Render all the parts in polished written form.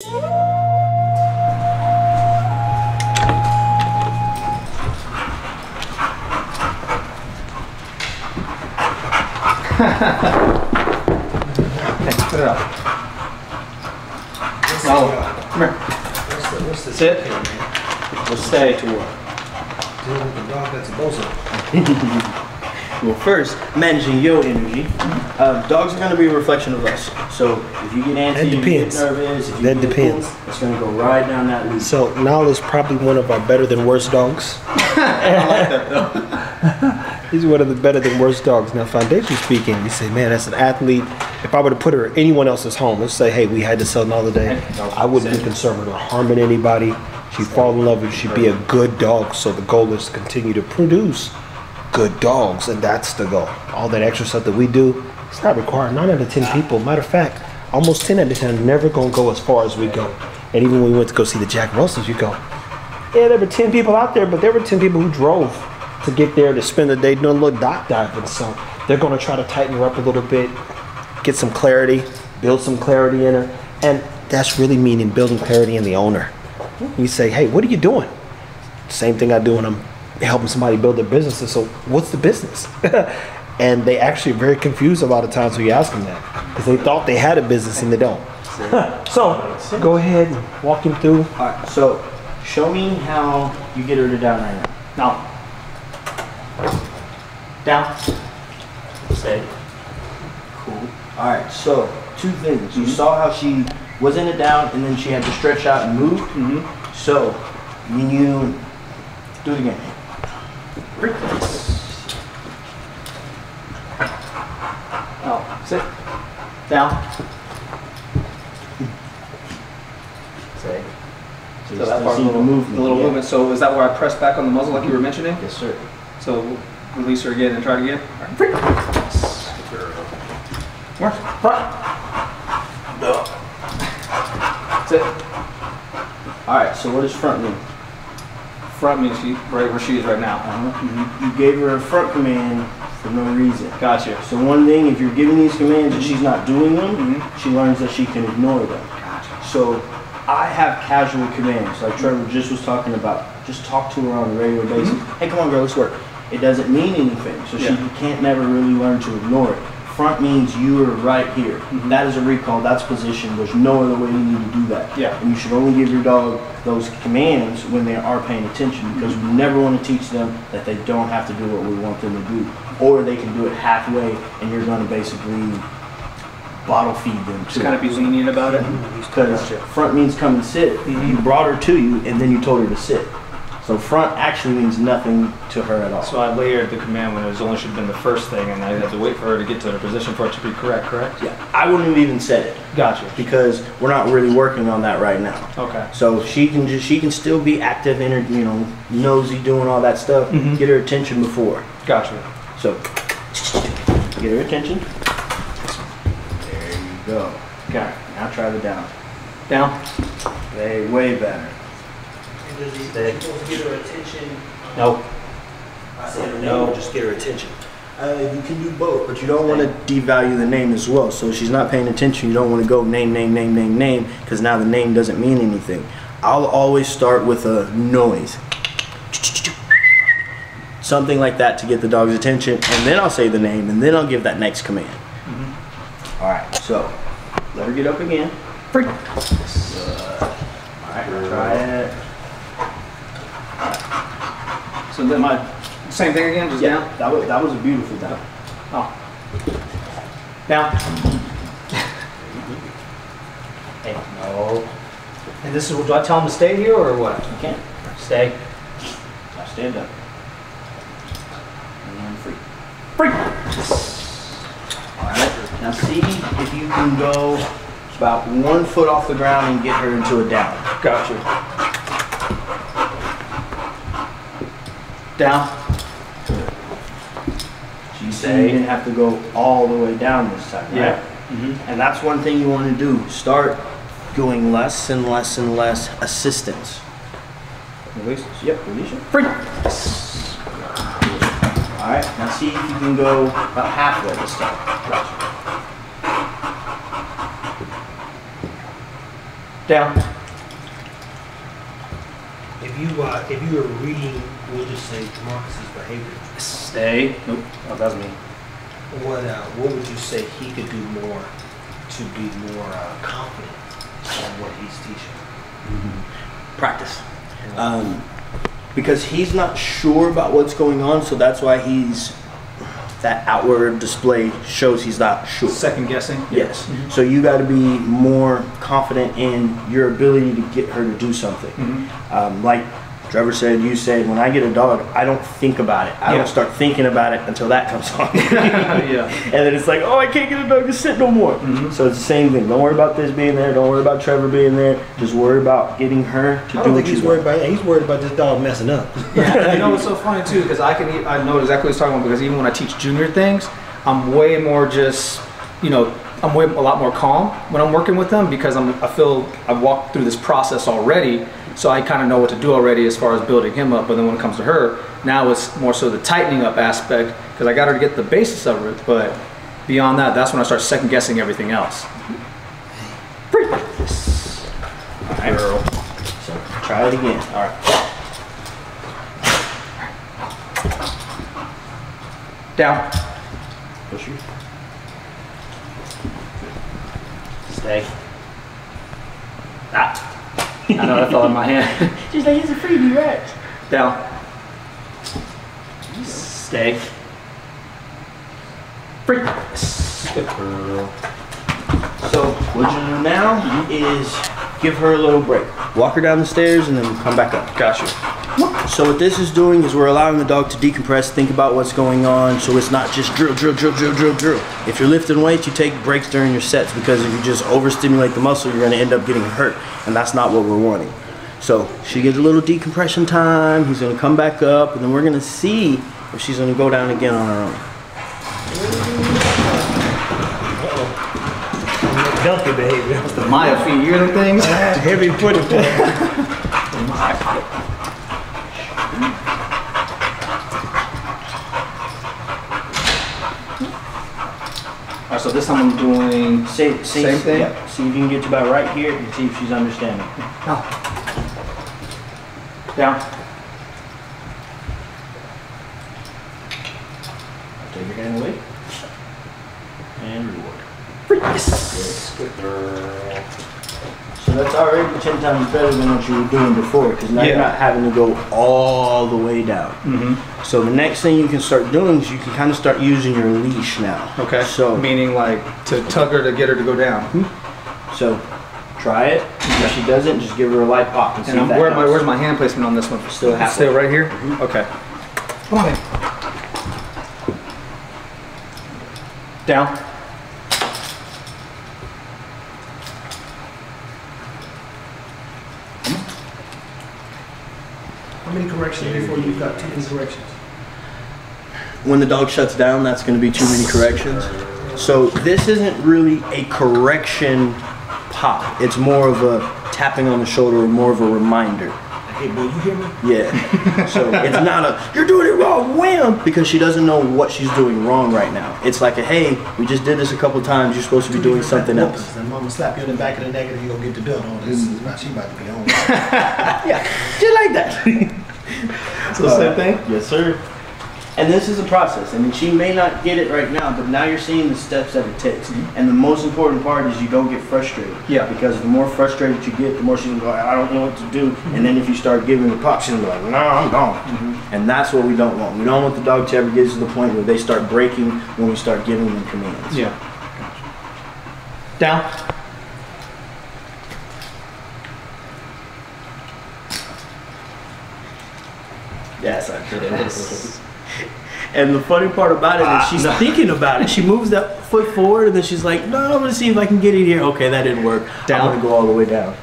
Put it up. Come here. What's the Sit. here, man? We'll stay to work. Deal with the dog that's a bozo. Well, first, managing your energy. Dogs are going to be a reflection of us. So if you get antsy, if you get nervous, if you That get depends. cool, it's going to go right down that loop. So Nile is probably one of our better than worst dogs. I like that though. He's one of the better than worst dogs. Now, foundation speaking, you say, man, that's an athlete. If I were to put her in anyone else's home, let's say, hey, we had to sell Nala today, I wouldn't be concerned with her harming anybody. She'd fall in love with you. She'd be a good dog. So the goal is to continue to produce good dogs, and that's the goal. All that extra stuff that we do, it's not required. 9 out of 10 people, matter of fact, almost 10 out of 10 are never going to go as far as we go. And even when we went to go see the Jack Russells, you go, yeah, there were 10 people out there, but there were 10 people who drove to get there to spend the day doing a little dock diving. So they're going to try to tighten her up a little bit, get some clarity, build some clarity in her. And that's really meaning building clarity in the owner. You say, hey, what are you doing? Same thing I do when I'm helping somebody build their businesses. So what's the business? And they actually are very confused a lot of times when you ask them that, because they thought they had a business and they don't. So go ahead and walk him through. All right, so show me how you get her to down right now. Now. Down. Stay. Cool. All right, so 2 things. You saw how she was in a down and then she had to stretch out and move. So when you do it again. Oh, sit. Down. Stay. So So that part, the movement. the little movement. So is that where I press back on the muzzle like you were mentioning? Yes, sir. So release her again and try it again. All right. March. Front. Sit. All right, so what does front mean? Front means she right where she is right now. You gave her a front command for no reason. Gotcha. So one thing, if you're giving these commands and she's not doing them, she learns that she can ignore them. Gotcha. So I have casual commands, like Trevor just was talking about. Just talk to her on a regular basis. Hey, come on, girl, let's work. It doesn't mean anything, so she can't never really learn to ignore it. Front means you are right here. That is a recall. That's position. There's no other way you need to do that. Yeah. And you should only give your dog those commands when they are paying attention, because we never want to teach them that they don't have to do what we want them to do, or they can do it halfway, and you're going to basically bottle feed them. Just kind of be lenient about it. Because front means come and sit. You brought her to you, and then you told her to sit. So front actually means nothing to her at all. So I layered the command when it was only should have been the first thing, and I had to wait for her to get to her position for it to be correct? Yeah, I wouldn't have even said it. Gotcha. Because we're not really working on that right now. Okay. So she can still be active in her, nosy, doing all that stuff. Get her attention before. Gotcha. So get her attention. There you go. Okay. Now try the down. Down. Way better. Get her attention. No. I said her No. name, just get her attention. You can do both, but you don't want to devalue the name as well. So if she's not paying attention, you don't want to go name, because now the name doesn't mean anything. I'll always start with a noise. Something like that to get the dog's attention, and then I'll say the name, and then I'll give that next command. All right, so let her get up again. All right, try it. So then my same thing again, just down. That was a beautiful down. Oh. Down. Hey, no, And this is, do I tell him to stay here or what? you can't. Stay. Now stand up. And free. Free. All right. Now see if you can go about 1 foot off the ground and get her into a down. Gotcha. Down. You say you didn't have to go all the way down this time, right? Yeah. And that's one thing you want to do. Start going less and less and less assistance. Release. Yep, release it. Free. All right, now see if you can go about halfway this time. Down. If you were reading, we'll just say Marcus's behavior. Stay. Nope. Oh, that's me. What would you say he could do more to be more confident on what he's teaching? Practice. Because he's not sure about what's going on, so that's why that outward display shows he's not sure. Second guessing. Yes. So you got to be more confident in your ability to get her to do something. Like Trevor said, you said, when I get a dog, I don't think about it. I don't start thinking about it until that comes on. And then it's like, oh, I can't get a dog to sit no more. So it's the same thing. Don't worry about this being there. Don't worry about Trevor being there. Just worry about getting her to do what he's worried about. He's worried about this dog messing up. Yeah, you know what's so funny too, because I know exactly what he's talking about, because even when I teach junior things, I'm way more just, I'm a lot more calm when I'm working with them, because I feel I've walked through this process already, so I kind of know what to do already as far as building him up. But then when it comes to her, now it's more so the tightening up aspect, because I got her to get the basis of it, but beyond that, that's when I start second guessing everything else. All right, girl. So try it again. All right. Down. Push you. Stay. Ah. I know that fell in my hand. She's like, it's a freebie, right? Down. Stay. Free. Good girl. So what you do now is give her a little break. Walk her down the stairs and then come back up. Got you. So what this is doing is we're allowing the dog to decompress, think about what's going on, so it's not just drill, drill, drill, drill, drill, drill. If you're lifting weights, you take breaks during your sets, because if you just overstimulate the muscle, you're gonna end up getting hurt, and that's not what we're wanting. So she gets a little decompression time, he's gonna come back up, and then we're gonna see if she's gonna go down again on her own. Donkey behavior. That's the Maya feet. You hear them things? Heavy footed. Alright, so this time I'm doing Same thing? Yeah. See if you can get to about right here and see if she's understanding. Down. Take your hand away. And reward. Yes. Good girl. So that's already 10 times better than what you were doing before, because now you're not having to go all the way down. So the next thing you can start doing is you can kind of start using your leash now. Okay. So meaning like to tug her to get her to go down. So try it. If she doesn't, just give her a light pop and see if that helps. Where's my hand placement on this one? Still halfway. Still right here? Okay. Come on in. Down. How many corrections before you've got too many corrections? When the dog shuts down, that's going to be too many corrections. So this isn't really a correction pop. It's more of a tapping on the shoulder, more of a reminder. Hey, boy, you hear me? Yeah. So it's not a, you're doing it wrong, wham! Because she doesn't know what she's doing wrong right now. It's like a, hey, we just did this a couple times, you're supposed to be doing something else. And mama slap you in the back of the neck and you gonna get the belt on. This is not, she about to be on. Yeah, just like that. So the same thing? Yes, sir. And this is a process. I mean, she may not get it right now, but now you're seeing the steps that it takes. And the most important part is you don't get frustrated. Yeah. Because the more frustrated you get, the more she's gonna go, I don't know what to do. And then if you start giving the pop, she's gonna be like, no, I'm gone. And that's what we don't want. We don't want the dog to ever get to the point where they start breaking when we start giving them commands. Yeah. Down. Yes, I did it. And the funny part about it is she's thinking about it. She moves that foot forward and then she's like, no, I'm gonna see if I can get it here. Okay, that didn't work. Down. I'm gonna go all the way down.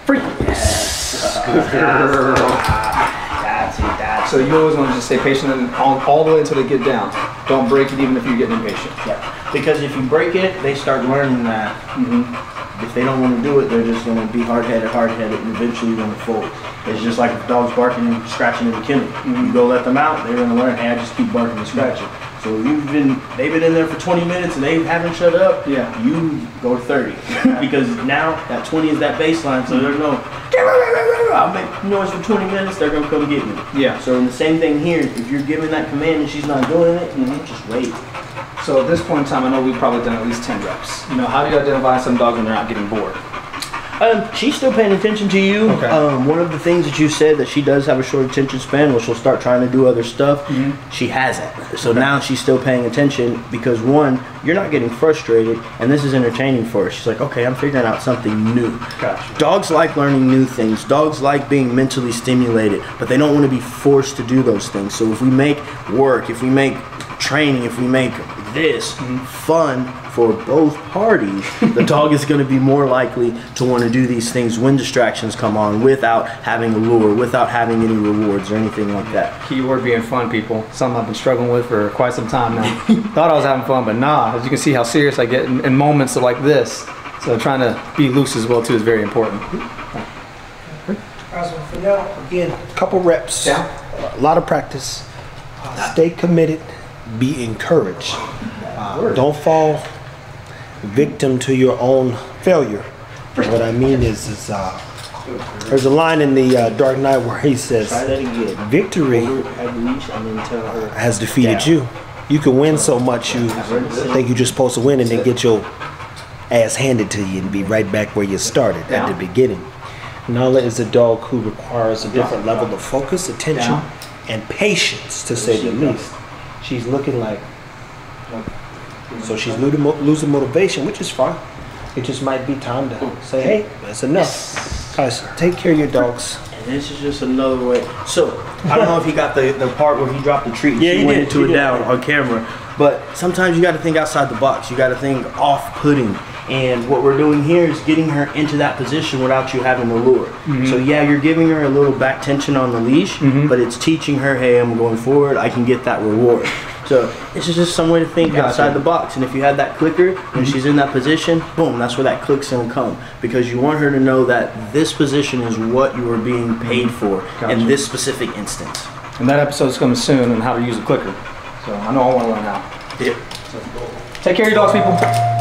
Free. Yes. Good girl. That's it. So you always want to just stay patient and all the way until they get down. Don't break it even if you're getting impatient. Yeah. Because if you break it, they start learning that if they don't want to do it, they're just going to be hard-headed, and eventually going to fold. It's just like if dogs barking and scratching in the kennel. You go let them out, they're going to learn, hey, I just keep barking and scratching. So they've been in there for 20 minutes and they haven't shut up, you go to 30. Because now that 20 is that baseline, so they're going, I'll make noise for 20 minutes, they're going to come get me. Yeah. So in the same thing here, if you're giving that command and she's not doing it, just wait. So at this point in time, I know we've probably done at least 10 reps. You know, how do you identify some dogs when they're not getting bored? She's still paying attention to you. Okay. One of the things that you said that she does have a short attention span where she'll start trying to do other stuff. She hasn't. So now she's still paying attention because one, you're not getting frustrated and this is entertaining for her. She's like, okay, I'm figuring out something new. Gotcha. Dogs like learning new things. Dogs like being mentally stimulated, but they don't want to be forced to do those things. So if we make work, if we make training, if we make this fun for both parties, the dog is going to be more likely to want to do these things when distractions come on without having a lure, without having any rewards or anything like that. Keyword being fun, people. Something I've been struggling with for quite some time now. Thought I was having fun, but nah. As you can see how serious I get in moments like this. So trying to be loose as well too is very important. So for now, again, a couple reps, a lot of practice. Stay committed, be encouraged. Don't fall victim to your own failure. What I mean is there's a line in the Dark Knight where he says, victory has defeated you. You can win so much you think you're just supposed to win and then get your ass handed to you and be right back where you started at the beginning. Nala is a dog who requires a different level of focus, attention, and patience, to say the least. She's looking like, so she's losing motivation, which is fine. It just might be time to say, hey, that's enough. Guys, take care of your dogs. And this is just another way. So, I don't know if he got the part where he dropped the treat and she went into it down on camera. But sometimes you got to think outside the box. You got to think off-putting. And what we're doing here is getting her into that position without you having to lure. So yeah, you're giving her a little back tension on the leash, but it's teaching her, hey, I'm going forward, I can get that reward. So this is just some way to think outside the box. And if you have that clicker, when she's in that position, boom, that's where that click's gonna come. Because you want her to know that this position is what you are being paid for in this specific instance. And that episode's coming soon on how to use a clicker. So I know I want to learn how. Yeah. So, take care of your dogs, people.